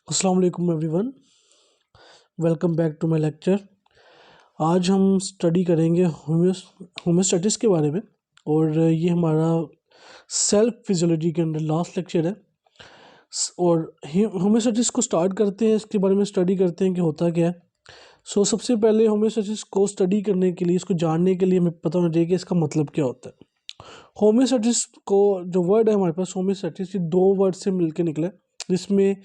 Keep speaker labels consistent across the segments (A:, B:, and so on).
A: अस्सलाम वालेकुम everyone, welcome back to my lecture. आज हम स्टडी करेंगे होम्योस्टैटिक्स के बारे में और ये हमारा सेल्फ फिजियोलॉजी के अंदर लास्ट लेक्चर है। और होम्योस्टैटिक्स को स्टार्ट करते हैं, इसके बारे में स्टडी करते हैं कि होता क्या है। सबसे पहले होम्योस्टैटिक्स को स्टडी करने के लिए, इसको जानने के लिए हमें पता होना चाहिए कि इसका मतलब क्या होता है। होम्योस्टैटिक्स को जो वर्ड है हमारे पास होम्योस्टैटिक्स, ये दो वर्ड से मिलके निकला है, जिसमें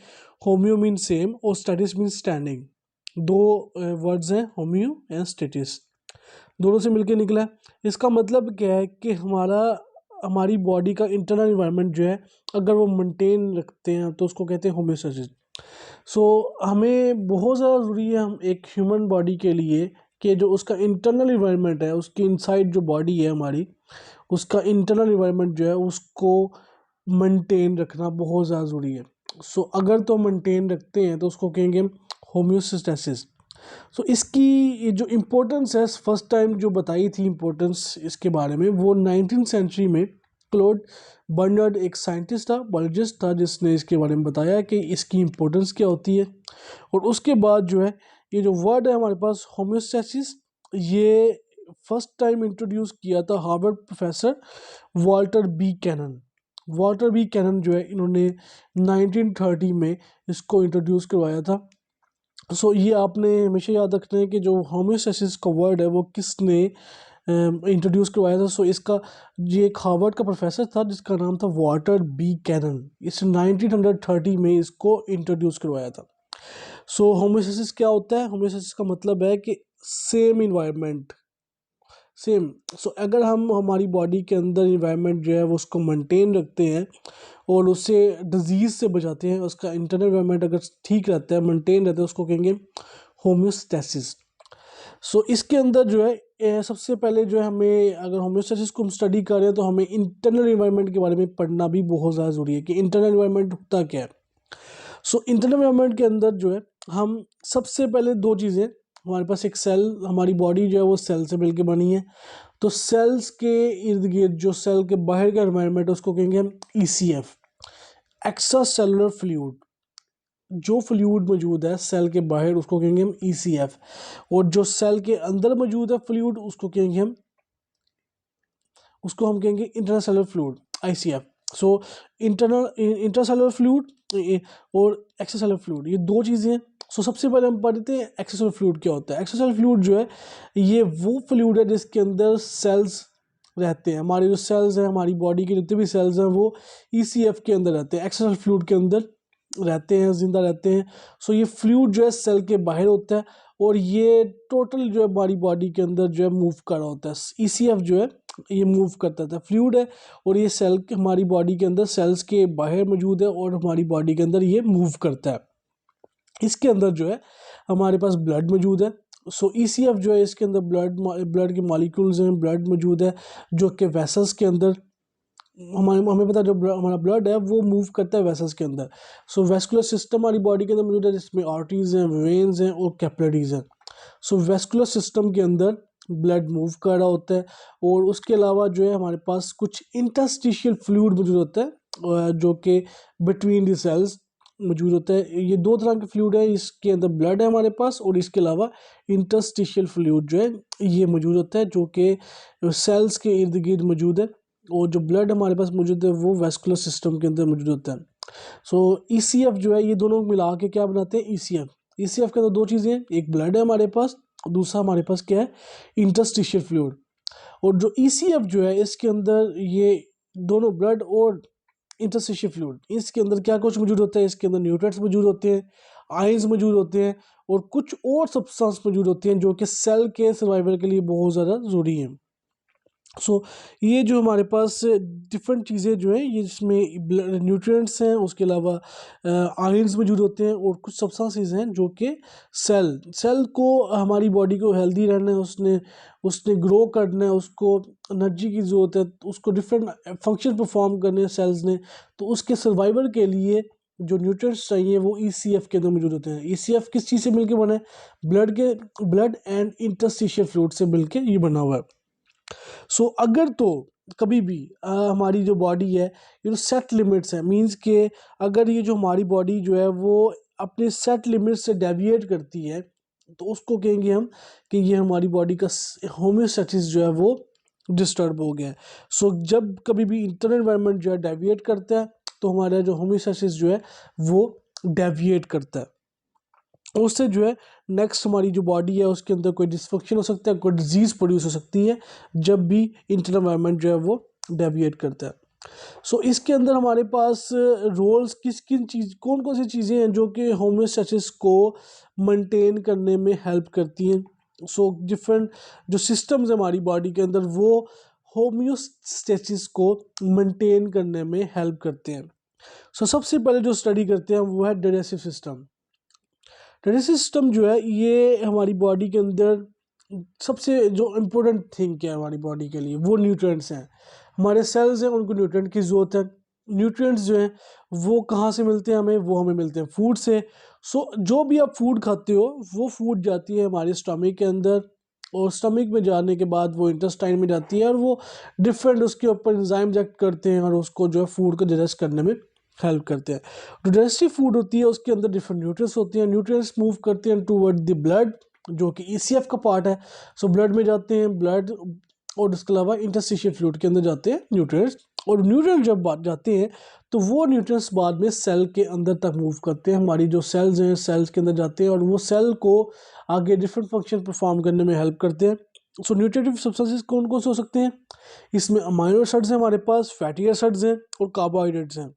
A: होम्यो मीन सेम और स्टैटिस मीन स्टैंडिंग। दो वर्ड्स हैं, होम्यो एंड स्टैटिस, दोनों से मिलके निकला है। इसका मतलब क्या है कि हमारी बॉडी का इंटरनल इन्वायरमेंट जो है, अगर वो मेंटेन रखते हैं तो उसको कहते हैं होम्योस्टैटिस। हमें बहुत ज़्यादा ज़रूरी है हम एक ह्यूमन बॉडी के लिए कि जो उसका इंटरनल इन्वायरमेंट है, उसकी इनसाइड जो बॉडी है हमारी, उसका इंटरनल इन्वायरमेंट जो है उसको मेंटेन रखना बहुत ज़्यादा ज़रूरी है। अगर तो मेंटेन रखते हैं तो उसको कहेंगे हम होम्योस्टैसिस। इसकी ये जो इम्पोर्टेंस है, फर्स्ट टाइम जो बताई थी इम्पोर्टेंस इसके बारे में, वो 19th सेंचुरी में क्लोड बर्नर्ड एक साइंटिस्ट था, बायोलॉजिस्ट था, जिसने इसके बारे में बताया कि इसकी इम्पोर्टेंस क्या होती है। और उसके बाद जो है ये जो वर्ड है हमारे पास होम्योस्टैसिस, ये फर्स्ट टाइम इंट्रोड्यूस किया था Harvard professor Walter B Cannon. Walter B Cannon जो है, इन्होंने 1930 में इसको इंट्रोड्यूस करवाया था। ये आपने हमेशा याद रखना है कि जो होम्योस्टैसिस का वर्ड है वो किसने इंट्रोड्यूस करवाया था। इसका ये एक हार्वर्ड का प्रोफेसर था जिसका नाम था वाल्टर बी कैनन। इस 1930 में इसको इंट्रोड्यूस करवाया था। होम्योस्टैसिस क्या होता है? होम्योस्टैसिस का मतलब है कि सेम इन्वायरमेंट, सेम। अगर हम हमारी बॉडी के अंदर इन्वायरमेंट जो है वो उसको मेंटेन रखते हैं और उससे डिजीज़ से बचाते हैं, उसका इंटरनल इन्वायरमेंट अगर ठीक रहता है, मेंटेन रहता है, उसको कहेंगे होम्योस्टैसिस। इसके अंदर जो है सबसे पहले जो है हमें, अगर होम्योस्टैसिस को हम स्टडी कर रहे हैं तो हमें इंटरनल इन्वायरमेंट के बारे में पढ़ना भी बहुत ज़्यादा ज़रूरी है कि इंटरनल इन्वायरमेंट होता क्या है। इंटरनल इन्वायरमेंट के अंदर जो है हम सबसे पहले दो चीज़ें, हमारे पास एक सेल, हमारी बॉडी जो है वो सेल से मिलकर बनी है। तो सेल्स के इर्द गिर्द जो सेल के बाहर का एनवायरनमेंट है उसको कहेंगे हम ECF, एक्स्ट्रा सेलुलर फ्लूइड। जो फ्लूइड मौजूद है सेल के बाहर उसको कहेंगे हम ECF, और जो सेल के अंदर मौजूद है फ्लूइड उसको हम कहेंगे internal cellular fluid, ICF। Internal intercellular fluid और एक्स्ट्रासेलुलर फ्लूइड, ये दो चीज़ें हैं। सबसे पहले हम पढ़ते हैं एक्स्ट्रासेलुलर फ्लूइड क्या होता है। एक्स्ट्रासेलुलर फ्लूइड जो है, ये वो फ्लूइड है जिसके अंदर सेल्स रहते हैं। हमारे जो सेल्स हैं, हमारी बॉडी के जितने भी सेल्स हैं, वो ECF के अंदर रहते हैं, एक्स्ट्रासेलुलर फ्लूइड के अंदर रहते हैं, जिंदा रहते हैं। ये फ्लूइड जो है सेल के बाहर होता है और ये टोटल जो है हमारी बॉडी के अंदर जो है मूव कर रहा होता है। ECF जो है ये मूव करता था, फ्लूइड है, और ये सेल हमारी बॉडी के अंदर सेल्स के बाहर मौजूद है और हमारी बॉडी के अंदर ये मूव करता है। इसके अंदर जो है हमारे पास ब्लड मौजूद है। ECF जो है, इसके अंदर ब्लड के मॉलिक्यूल्स हैं, ब्लड मौजूद है, जो कि वेसल्स के अंदर, हमें पता है जो हमारा ब्लड है वो मूव करता है वेसल्स के अंदर। वेस्कुलर सिस्टम हमारी बॉडी के अंदर मौजूद है, जिसमें आर्टरीज हैं, वेन्स हैं और कैपिलरीज हैं। वेस्कुलर सिस्टम के अंदर ब्लड मूव कर रहा होता है, और उसके अलावा जो है हमारे पास कुछ इंटरस्टिशियल फ्लूइड मौजूद होता है, जो कि बिटवीन द सेल्स मौजूद होता है। ये दो तरह के फ्लूइड है, इसके अंदर ब्लड है हमारे पास, और इसके अलावा इंटरस्टिशियल फ्लूइड जो है ये मौजूद होता है, जो कि सेल्स के इर्द गिर्द मौजूद है। और जो ब्लड हमारे पास मौजूद है वो वेस्कुलर सिस्टम के अंदर मौजूद होता है। ECF जो है, ये दोनों मिला के क्या बनाते हैं? ECF के अंदर दो चीज़ें हैं, एक ब्लड है हमारे पास, दूसरा हमारे पास क्या है? Interstitial fluid. और जो ECF जो है, इसके अंदर ये दोनों ब्लड और इंटरस्टिशियल फ्लूइड, इसके अंदर क्या कुछ मौजूद होता है? इसके अंदर न्यूट्रिएंट्स मौजूद होते हैं, आयंस मौजूद होते हैं, और कुछ और सब्सटेंस मौजूद होती हैं जो कि सेल के सर्वाइवल के लिए बहुत ज़्यादा ज़रूरी हैं। ये जो हमारे पास डिफरेंट चीज़ें जो हैं, ये इसमें न्यूट्रिएंट्स हैं, उसके अलावा आयंस मौजूद होते हैं, और कुछ सब्सटेंसेस हैं जो कि सेल को, हमारी बॉडी को हेल्दी रहना है, उसने उसने ग्रो करना है, उसको एनर्जी की ज़रूरत है, उसको डिफरेंट फंक्शन परफॉर्म करने हैं सेल्स ने। तो उसके सर्वाइवल के लिए जो न्यूट्रिएंट्स चाहिए वो ECF के अंदर मौजूद होते हैं। ECF किस चीज़ से मिलके बना है? ब्लड एंड इंटरस्टिशियल फ्लूइड से मिलके ये बना हुआ है। अगर तो कभी भी हमारी जो बॉडी है, ये जो सेट लिमिट्स है, मींस के अगर ये जो हमारी बॉडी जो है वो अपने सेट लिमिट से डेविएट करती है तो उसको कहेंगे हम कि ये हमारी बॉडी का होम्योस्टैसिस जो है वो डिस्टर्ब हो गया है। सो जब कभी भी इंटरनल एनवायरनमेंट जो है डेविएट करता है तो हमारा जो होम्योस्टैसिस जो है वो डेविएट करता है। उससे जो है नेक्स्ट हमारी जो बॉडी है उसके अंदर कोई डिसफंक्शन हो सकता है, कोई डिजीज़ प्रोड्यूस हो सकती है जब भी इंटरनल एनवायरनमेंट जो है वो डेविएट करता है। सो इसके अंदर हमारे पास रोल्स कौन कौन सी चीज़ें हैं जो कि होम्योस्टैसिस को मेंटेन करने में हेल्प करती हैं। सो डिफरेंट जो सिस्टम्स है हमारी बॉडी के अंदर वो होम्योस्टैसिस को मेंटेन करने में हेल्प करते हैं। सो सबसे पहले जो स्टडी करते हैं वो है डाइजेस्टिव सिस्टम। डाइजेस्टिव सिस्टम जो है ये हमारी बॉडी के अंदर सबसे जो इम्पोर्टेंट थिंग क्या है हमारी बॉडी के लिए वो न्यूट्रिएंट्स हैं। हमारे सेल्स हैं उनको न्यूट्रिएंट की ज़रूरत है। न्यूट्रिएंट्स जो हैं वो कहाँ से मिलते हैं हमें, वो हमें मिलते हैं फूड से। सो जो भी आप फूड खाते हो वो फूड जाती है हमारे स्टमक के अंदर और स्टमक में जाने के बाद वो इंटेस्टाइन में जाती है और वो डिफरेंट उसके ऊपर एंजाइम एक्ट करते हैं और उसको जो है फूड को डाइजेस्ट करने में हेल्प करते हैं। जो डाइजेस्टिव फूड होती है उसके अंदर डिफरेंट न्यूट्रिएंट्स होते हैं। न्यूट्रिएंट्स मूव करते हैं टूवर्ड द ब्लड जो कि ECF का पार्ट है। सो ब्लड में जाते हैं, ब्लड और उसके अलावा इंटरस्टिशियल फ्लूइड के अंदर जाते हैं न्यूट्रिएंट्स। और न्यूट्रिएंट्स जब जाते हैं तो वो न्यूट्रिएंट्स बाद में सेल के अंदर तक मूव करते हैं। हमारी जो सेल्स हैं सेल्स के अंदर जाते हैं और वो सेल को आगे डिफरेंट फंक्शन परफॉर्म करने में हेल्प करते हैं। सो न्यूट्रिटिव सब्सटेंसेस कौन कौन से हो सकते हैं, इसमें अमाइनो एसिड्स हैं हमारे पास, फैटी एसिड्स हैं और कार्बोहाइड्रेट्स हैं।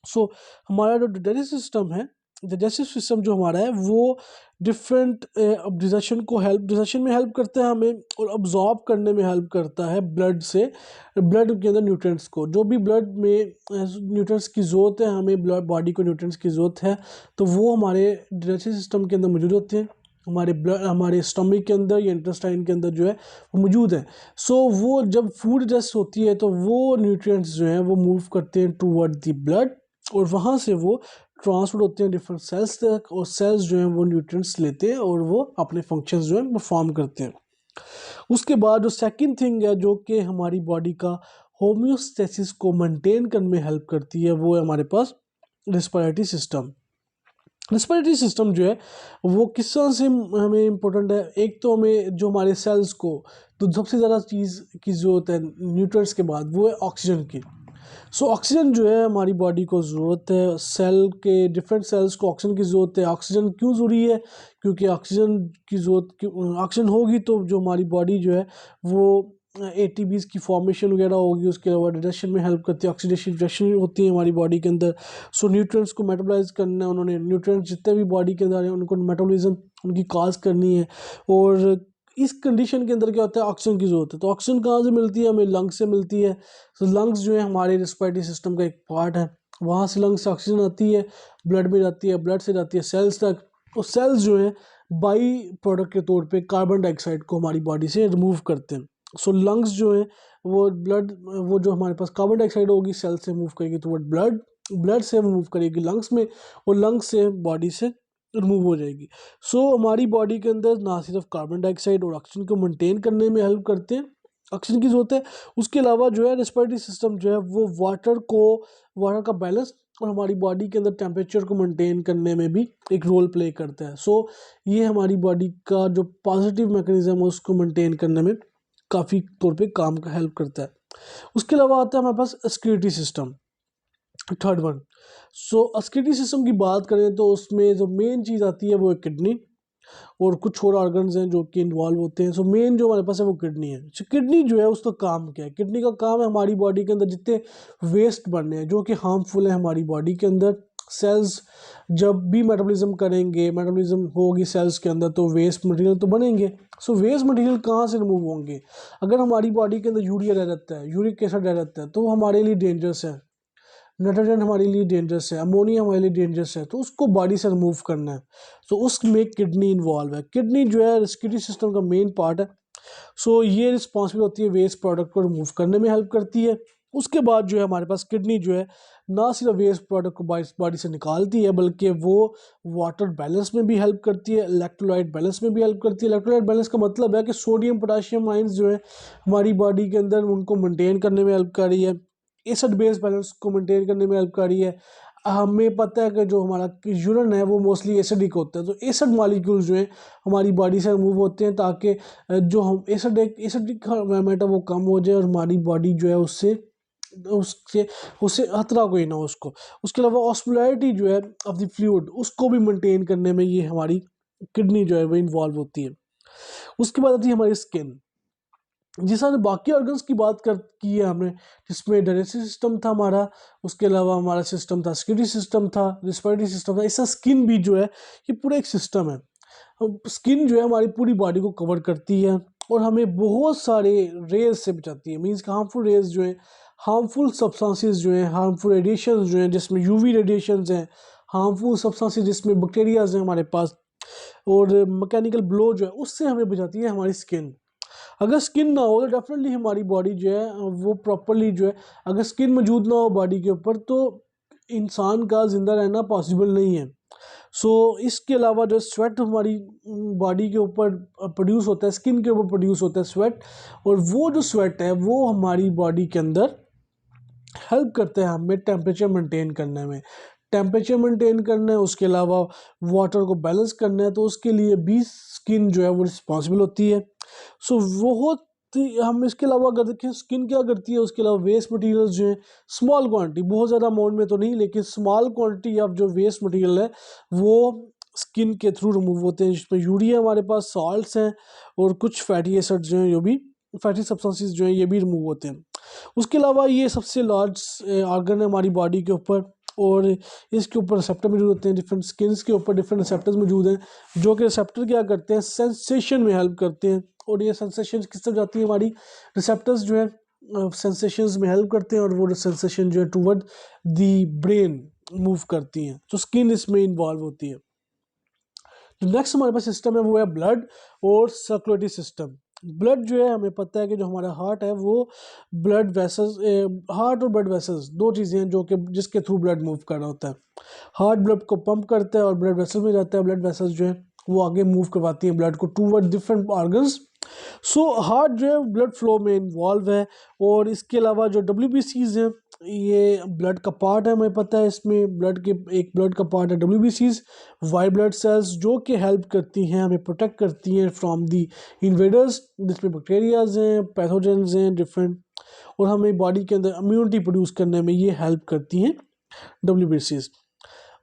A: सो हमारा जो डाइजेस्टिव सिस्टम जो हमारा है वो डिफरेंट डिजेशन में हेल्प करता है हमें और अब्जॉर्ब करने में हेल्प करता है ब्लड से, ब्लड के अंदर न्यूट्रिएंट्स को। जो भी ब्लड में न्यूट्रिएंट्स की ज़रूरत है, हमें ब्लड बॉडी को न्यूट्रिएंट्स की ज़रूरत है तो वो हमारे डाइजेस्टिव सिस्टम के अंदर मौजूद होते हैं। हमारे स्टमक के अंदर या इंटेस्टाइन के अंदर जो है वो मौजूद है। सो वो जब फूड डाइजेस्ट होती है तो वो न्यूट्रिएंट्स जो हैं वो मूव करते हैं टूवर्ड द ब्लड और वहाँ से वो ट्रांसफर होते हैं डिफरेंट सेल्स तक और सेल्स जो हैं वो न्यूट्रिएंट्स लेते हैं और वो अपने फंक्शंस जो हैं परफॉर्म करते हैं। उसके बाद जो सेकंड थिंग है जो कि हमारी बॉडी का होम्योस्टैसिस को मेंटेन करने में हेल्प करती है वो है हमारे पास रेस्पिरेटरी सिस्टम। रेस्पिरेटरी सिस्टम जो है वो किस तरह से हमें इम्पोर्टेंट है। एक तो हमें जो हमारे सेल्स को तो सबसे ज़्यादा चीज़ की ज़रूरत है न्यूट्रिएंट्स के बाद वो है ऑक्सीजन की। सो ऑक्सीजन जो है हमारी बॉडी को ज़रूरत है, सेल के डिफरेंट सेल्स को ऑक्सीजन की ज़रूरत है। ऑक्सीजन क्यों ज़रूरी है, क्योंकि ऑक्सीजन की ज़रूरत ऑक्सीजन होगी तो जो हमारी बॉडी जो है वो ATPs की फॉर्मेशन वगैरह होगी, उसके अलावा डाइजेशन में हेल्प करती है, ऑक्सीडेशन रिएक्शन होती है हमारी बॉडी के अंदर। सो न्यूट्रिएंट्स को मेटाबोलाइज करना है उन्होंने, न्यूट्रिएंट्स जितने भी बॉडी के अंदर हैं उनको मेटाबॉलिज्म उनकी काज करनी है। और इस कंडीशन के अंदर क्या होता है, ऑक्सीजन की ज़रूरत है। तो ऑक्सीजन कहाँ से मिलती है, हमें लंग्स से मिलती है। तो लंग्स जो है हमारे रेस्पिरेटरी सिस्टम का एक पार्ट है, वहाँ से लंग्स से ऑक्सीजन आती है, ब्लड में जाती है, ब्लड से जाती है सेल्स तक। और सेल्स जो है बाई प्रोडक्ट के तौर पे कार्बन डाइऑक्साइड को हमारी बॉडी से रिमूव करते हैं। सो लंग्स जो है वो जो हमारे पास कार्बन डाइऑक्साइड होगी सेल से मूव करेगी तो ब्लड, ब्लड से मूव करेगी लंग्स में और लंग्स से बॉडी से रिमूव हो जाएगी। सो हमारी बॉडी के अंदर ना सिर्फ कार्बन डाइऑक्साइड और ऑक्सीजन को मेंटेन करने में हेल्प करते हैं, ऑक्सीजन की ज़रूरत है, उसके अलावा जो है रेस्पिरेटरी सिस्टम जो है वो वाटर का बैलेंस और हमारी बॉडी के अंदर टेम्परेचर को मेंटेन करने में भी एक रोल प्ले करता है। सो ये हमारी बॉडी का जो पॉजिटिव मैकेनिज्म है उसको मेंटेन करने में काफ़ी तौर पे काम का हेल्प करता है। उसके अलावा आता है हमारे पास एक्सक्रीटरी सिस्टम, थर्ड वन। सो एक्सक्रीटरी सिस्टम की बात करें तो उसमें जो मेन चीज़ आती है वो है किडनी और कुछ और ऑर्गन्स हैं जो कि इन्वॉल्व होते हैं। सो मेन जो हमारे पास है वो किडनी है। सो किडनी जो है उसका काम क्या है, किडनी का काम है हमारी बॉडी के अंदर जितने वेस्ट बनने हैं जो कि हार्मफुल है हमारी बॉडी के अंदर। सेल्स जब भी मेटाबॉलिज्म करेंगे, मेटाबॉलिज्म होगी सेल्स के अंदर तो वेस्ट मटेरियल तो बनेंगे। सो वेस्ट मटेरियल कहाँ से रिमूव होंगे, अगर हमारी बॉडी के अंदर यूरिया रह जाता है, यूरिक एसिड रह जाता है तो हमारे लिए डेंजरस है, नाइट्रोजन हमारे लिए डेंजरस है, अमोनिया हमारे लिए डेंजरस है, तो उसको बॉडी से रिमूव करना है। तो उसमें किडनी इन्वॉल्व है। किडनी जो है रेस्पिरेटरी सिस्टम का मेन पार्ट है। सो ये रिस्पॉन्सिबल होती है वेस्ट प्रोडक्ट को रिमूव करने में हेल्प करती है। उसके बाद जो है हमारे पास किडनी जो है ना सिर्फ वेस्ट प्रोडक्ट को बॉडी से निकालती है बल्कि वो वाटर बैलेंस में भी हेल्प करती है, इलेक्ट्रोलाइट बैलेंस में भी हेल्प करती है। इलेक्ट्रोलाइट बैलेंस का मतलब है कि सोडियम पोटाशियम आयंस जो है हमारी बॉडी के अंदर उनको मेंटेन करने में हेल्प कर रही है, एसिड बेस बैलेंस को मेंटेन करने में हेल्प कर रही है, हमें पता है कि जो हमारा यूरिन है वो मोस्टली एसिडिक होता है, तो एसिड मॉलिक्यूल्स जो हैं हमारी बॉडी से रिमूव होते हैं ताकि जो हम एसिडिक एनवायरनमेंट है वो कम हो जाए और हमारी बॉडी जो है उससे उससे उससे खतरा कोई ना हो उसको। उसके अलावा ऑस्मोलैरिटी जो है ऑफ द फ्लूइड उसको भी मेंटेन करने में ये हमारी किडनी जो है वो इन्वॉल्व होती है। उसके बाद आती है हमारी स्किन। जिस हमने बाकी ऑर्गन्स की बात कर की है हमने, जिसमें डाइजेस्टिव सिस्टम था हमारा, उसके अलावा हमारा सिस्टम था स्किन सिस्टम था, रिस्पिरेटरी सिस्टम था, इसका स्किन भी जो है ये पूरा एक सिस्टम है। स्किन जो है हमारी पूरी बॉडी को कवर करती है और हमें बहुत सारे रेज से बचाती है। मीन्स हार्मफुल रेज जो है, हार्मफुल सब्सटेंसेस जो हैं, हार्मफुल रेडिएशन जो हैं जिसमें यूवी रेडिएशंस हैं, हार्मफुल सब्सटेंसेस जिसमें बैक्टीरियाज हैं हमारे पास, और मैकेनिकल ब्लो जो है उससे हमें बचाती है हमारी स्किन। अगर स्किन ना हो तो डेफिनेटली हमारी बॉडी जो है वो प्रॉपरली जो है, अगर स्किन मौजूद ना हो बॉडी के ऊपर तो इंसान का ज़िंदा रहना पॉसिबल नहीं है। इसके अलावा जो स्वेट हमारी बॉडी के ऊपर प्रोड्यूस होता है, स्किन के ऊपर प्रोड्यूस होता है स्वेट, और वो जो स्वेट है वो हमारी बॉडी के अंदर हेल्प करते हैं हमें टेम्परेचर मेंटेन करने में। टेम्परेचर मेंटेन करना है, उसके अलावा वाटर को बैलेंस करना है, तो उसके लिए भी स्किन जो है वो रिस्पॉन्सिबल होती है। बहुत हम इसके अलावा अगर देखें स्किन क्या करती है, उसके अलावा वेस्ट मटेरियल्स जो है स्मॉल क्वांटिटी, बहुत ज़्यादा अमाउंट में तो नहीं लेकिन स्मॉल क्वांटिटी ऑफ जो वेस्ट मटेरियल है वो स्किन के थ्रू रिमूव होते हैं, जिसमें यूरिया हमारे पास, सॉल्ट्स हैं और कुछ फैटी एसिड्स जो हैं, जो भी फैटी सब्सटेंसेस जो हैं ये भी रिमूव होते हैं। उसके अलावा ये सबसे लार्ज ऑर्गन है हमारी बॉडी के ऊपर, और इसके ऊपर रिसेप्टर मौजूद होते हैं। डिफरेंट स्किन्स के ऊपर डिफरेंट रिसेप्टर्स मौजूद हैं, जो कि रिसेप्टर क्या करते हैं, सेंसेशन में हेल्प करते हैं। और ये सेंसेशन किस तरफ जाती है, हमारी रिसेप्टर्स जो है सेंसेशंस में हेल्प करते हैं, और वो सेंसेशन जो है टुवर्ड द ब्रेन मूव करती हैं, तो स्किन इसमें इन्वॉल्व होती है। जो नेक्स्ट हमारे पास सिस्टम है वो है ब्लड और सर्कुलेटरी सिस्टम। ब्लड जो है हमें पता है कि जो हमारा हार्ट है वो ब्लड वेसल्स, हार्ट और ब्लड वेसल्स दो चीज़ें हैं जो कि जिसके थ्रू ब्लड मूव कर रहा होता है। हार्ट ब्लड को पंप करता है और ब्लड वेसल में जाता है, ब्लड वेसल्स जो है वो आगे मूव करवाती हैं ब्लड को टूवर्ड डिफरेंट ऑर्गन्स। हार्ट जो है ब्लड फ्लो में इन्वॉल्व है, और इसके अलावा जो WBCs हैं ये ब्लड का पार्ट है, हमें पता है इसमें ब्लड के एक ब्लड का पार्ट है WBCs, वाइट ब्लड सेल्स, जो कि हेल्प करती हैं हमें प्रोटेक्ट करती हैं फ्रॉम दी इन्वेडर्स, जिसमें बैक्टीरियाज हैं, पैथोजेंस हैं डिफरेंट, और हमें बॉडी के अंदर इम्यूनिटी प्रोड्यूस करने में ये हेल्प करती हैं WBCs।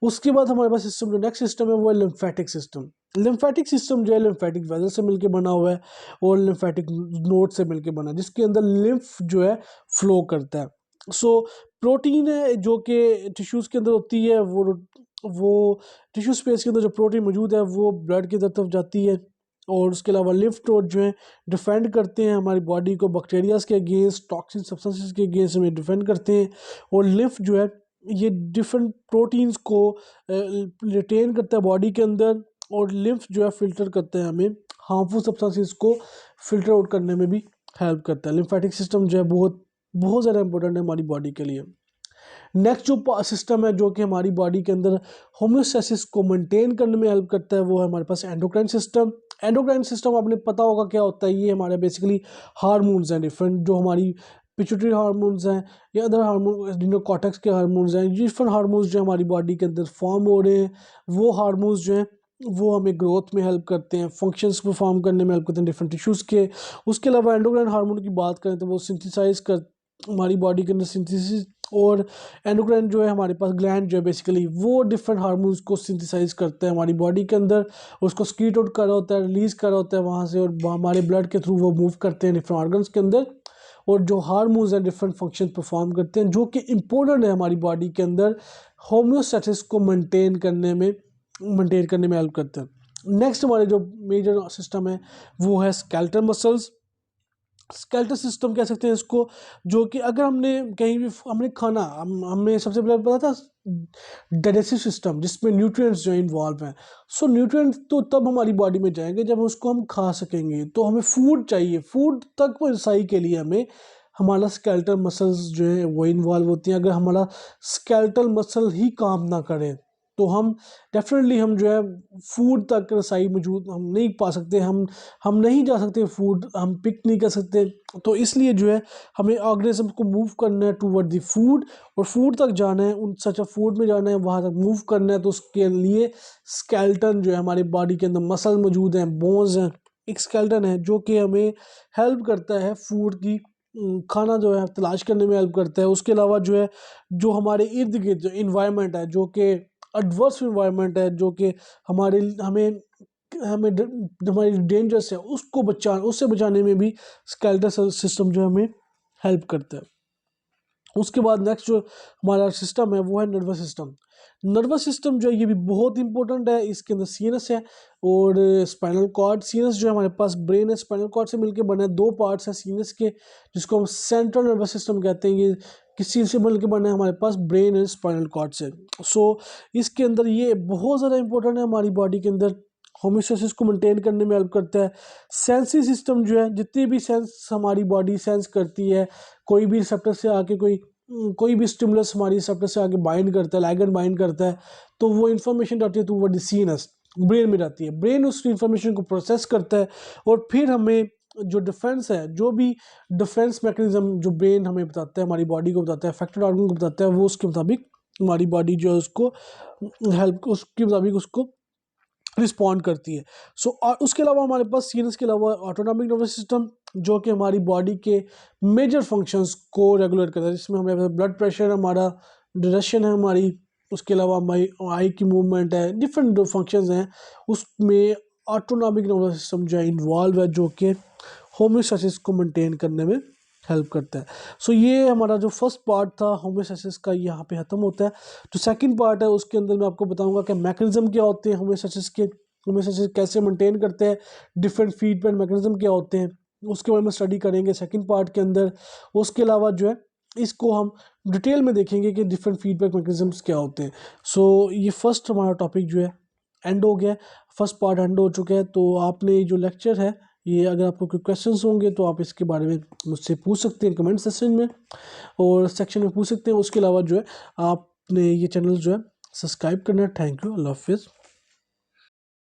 A: उसके बाद हमारे पास सिस्टम जो नेक्स्ट सिस्टम है वो है लिम्फेटिक सिस्टम। लिम्फेटिक सिस्टम जो है लिम्फेटिक वेसल से मिलकर बना हुआ है और लिम्फेटिक नोड से मिलकर बना है, जिसके अंदर लिम्फ जो है फ्लो करता है। प्रोटीन है जो कि टिश्यूज़ के अंदर होती है, वो टिश्यू स्पेस के अंदर जो प्रोटीन मौजूद है वो ब्लड की तरफ जाती है, और उसके अलावा लिम्फ नोड जो है डिफेंड करते हैं हमारी बॉडी को बैक्टीरियाज के अगेंस्ट, टॉक्सिन सब्सटेंसेस के अगेंस्ट हमें डिफेंड करते हैं। और लिम्फ जो है ये डिफरेंट प्रोटीन्स को रिटेन करता है बॉडी के अंदर, और लिम्फ जो है फिल्टर करते हैं हमें हार्मफुल सब्सटेंसेस को फिल्टर आउट करने में भी हेल्प करता है। लिम्फेटिक सिस्टम जो है बहुत बहुत ज़्यादा इंपॉर्टेंट है हमारी बॉडी के लिए। नेक्स्ट जो सिस्टम है जो कि हमारी बॉडी के अंदर होम्योस्टेसिस को मेंटेन करने में हेल्प करता है वो है हमारे पास एंडोक्राइन सिस्टम। एंडोक्राइन सिस्टम आपने पता होगा क्या होता है, ये हमारे बेसिकली हार्मोन्स हैं डिफरेंट, जो हमारी पिट्यूटरी हार्मोन्स हैं या अदर हार्मोन एड्रेनोकॉर्टेक्स के हार्मोन्स हैं, डिफरेंट हार्मोन्स जो हमारी बॉडी के अंदर फॉर्म हो रहे हैं, वो हार्मोन्स जो हैं वो हमें ग्रोथ में हेल्प करते हैं, फंक्शंस परफॉर्म करने में हेल्प करते हैं डिफरेंट टिश्यूज़ के। उसके अलावा एंडोक्राइन हार्मोन की बात करें तो वो सिंथेसाइज कर हमारी बॉडी के अंदर सिंथेसिस, और एंडोक्राइन जो है हमारे पास ग्लैंड जो है बेसिकली वो डिफरेंट हार्मोन्स को सिंथेसाइज करते हैं हमारी बॉडी के अंदर, उसको स्क्रीट आउट कर रहा होता है, रिलीज़ कर रहा होता है वहाँ से, और हमारे ब्लड के थ्रू वो मूव करते हैं डिफरेंट ऑर्गन्स के अंदर, और जो हार्मोन्स हैं डिफरेंट फंक्शन परफॉर्म करते हैं जो कि इम्पोर्टेंट है हमारी बॉडी के अंदर होम्योस्टेसिस को मेंटेन करने में हेल्प करते हैं। नेक्स्ट हमारे जो मेजर सिस्टम है वो है स्केलेटल मसल्स। स्केलेटल सिस्टम कह सकते हैं इसको, जो कि अगर हमने कहीं भी हमने खाना हमने सबसे पहले पता था डाइजेस्टिव सिस्टम जिसमें न्यूट्रिएंट्स जो इन्वॉल्व हैं। न्यूट्रिएंट्स तो तब हमारी बॉडी में जाएंगे जब उसको हम खा सकेंगे, तो हमें फूड चाहिए, फूड तक पहुंचाई के लिए हमें हमारा स्केलेटल मसल्स जो है वो इन्वॉल्व होती हैं। अगर हमारा स्केलेटल मसल ही काम ना करे तो हम डेफिनेटली हम जो है फूड तक रसाई मौजूद हम नहीं पा सकते, हम नहीं जा सकते फूड, हम पिक नहीं कर सकते। तो इसलिए जो है हमें ऑर्गेनिज्म को मूव करना है टूवर्ड द फूड, और फूड तक जाना है, उन सच फूड में जाना है, वहाँ तक मूव करना है। तो उसके लिए स्केलेटन जो है हमारी बॉडी के अंदर मसल मौजूद हैं, बोन्स हैं, एक स्केलेटन है जो कि हमें हेल्प करता है फूड की खाना जो है तलाश करने में हेल्प करता है। उसके अलावा जो है जो हमारे इर्द गिर्द जो इन्वायरमेंट है, जो कि एडवर्स इन्वायरमेंट है, जो कि हमारे हमें हमें हमारी डेंजरस है, उससे बचाने में भी स्केलेटल सिस्टम जो है हमें हेल्प करता है। उसके बाद नेक्स्ट जो हमारा सिस्टम है वो है नर्वस सिस्टम। नर्वस सिस्टम जो है ये भी बहुत इंपॉर्टेंट है। इसके अंदर सीनस है और स्पाइनल कॉर्ड। सीनस जो है हमारे पास ब्रेन है, स्पाइनल कॉर्ड से मिलकर बना है। दो पार्ट्स हैं सीनस के जिसको हम सेंट्रल नर्वस सिस्टम कहते हैं। ये किस चीज़ से मिलकर बना है? हमारे पास ब्रेन है स्पाइनल कॉर्ड से। सो इसके अंदर ये बहुत ज़्यादा इंपॉर्टेंट है हमारी बॉडी के अंदर, होम्योस्टेसिस को मेंटेन करने में हेल्प करता है। सेंसी सिस्टम जो है जितनी भी सेंस हमारी बॉडी सेंस करती है, कोई भी रिसेप्टर से आके कोई भी स्टिमुलस हमारी रिसेप्टर से आके बाइंड करता है, लाइगेंड बाइंड करता है, तो वो इन्फॉर्मेशन जाती है तो वो सीनस ब्रेन में जाती है। ब्रेन उस इन्फॉर्मेशन को प्रोसेस करता है और फिर हमें जो डिफेंस है, जो भी डिफेंस मैकेनिज्म जो ब्रेन हमें बताता है, हमारी बॉडी को बताता है, अफेक्टेड ऑर्गन को बताता है, वो उसके मुताबिक हमारी बॉडी जो है उसको हेल्प उसके मुताबिक उसको रिस्पॉन्ड करती है। सो और उसके अलावा हमारे पास सीनस के अलावा ऑटोनॉमिक नर्वस सिस्टम जो कि हमारी बॉडी के मेजर फंक्शंस को रेगुलेट करता है, जिसमें हमें ब्लड प्रेशर, हमारा डायरेक्शन है हमारी, उसके अलावा हमारी आई की मूवमेंट है, डिफरेंट जो फंक्शंस हैं उसमें ऑटोनॉमिक नर्वस सिस्टम जो है इन्वॉल्व है, जो कि होम्योस्टेसिस को मेंटेन करने में हेल्प करता है। सो ये हमारा जो फर्स्ट पार्ट था होम्योस्टेसिस का यहाँ पे ख़त्म होता है। जो सेकंड पार्ट है उसके अंदर मैं आपको बताऊंगा कि मैकेनिज्म क्या होते हैं होम्योस्टेसिस के, होम्योस्टेसिस कैसे मेंटेन करते हैं, डिफरेंट फीडबैक मैकेनिज्म क्या होते हैं, उसके बारे में स्टडी करेंगे सेकंड पार्ट के अंदर। उसके अलावा जो है इसको हम डिटेल में देखेंगे कि डिफरेंट फीडबैक मैकेनिज्म्स क्या होते हैं। सो ये फर्स्ट हमारा टॉपिक जो है एंड हो गया, फर्स्ट पार्ट एंड हो चुका है। तो आपने जो लेक्चर है ये, अगर आपको कोई क्वेश्चंस होंगे तो आप इसके बारे में मुझसे पूछ सकते हैं कमेंट सेक्शन में और सेक्शन में पूछ सकते हैं। उसके अलावा जो है आपने ये चैनल जो है सब्सक्राइब करना है। थैंक यू, अल्लाह हाफिज़।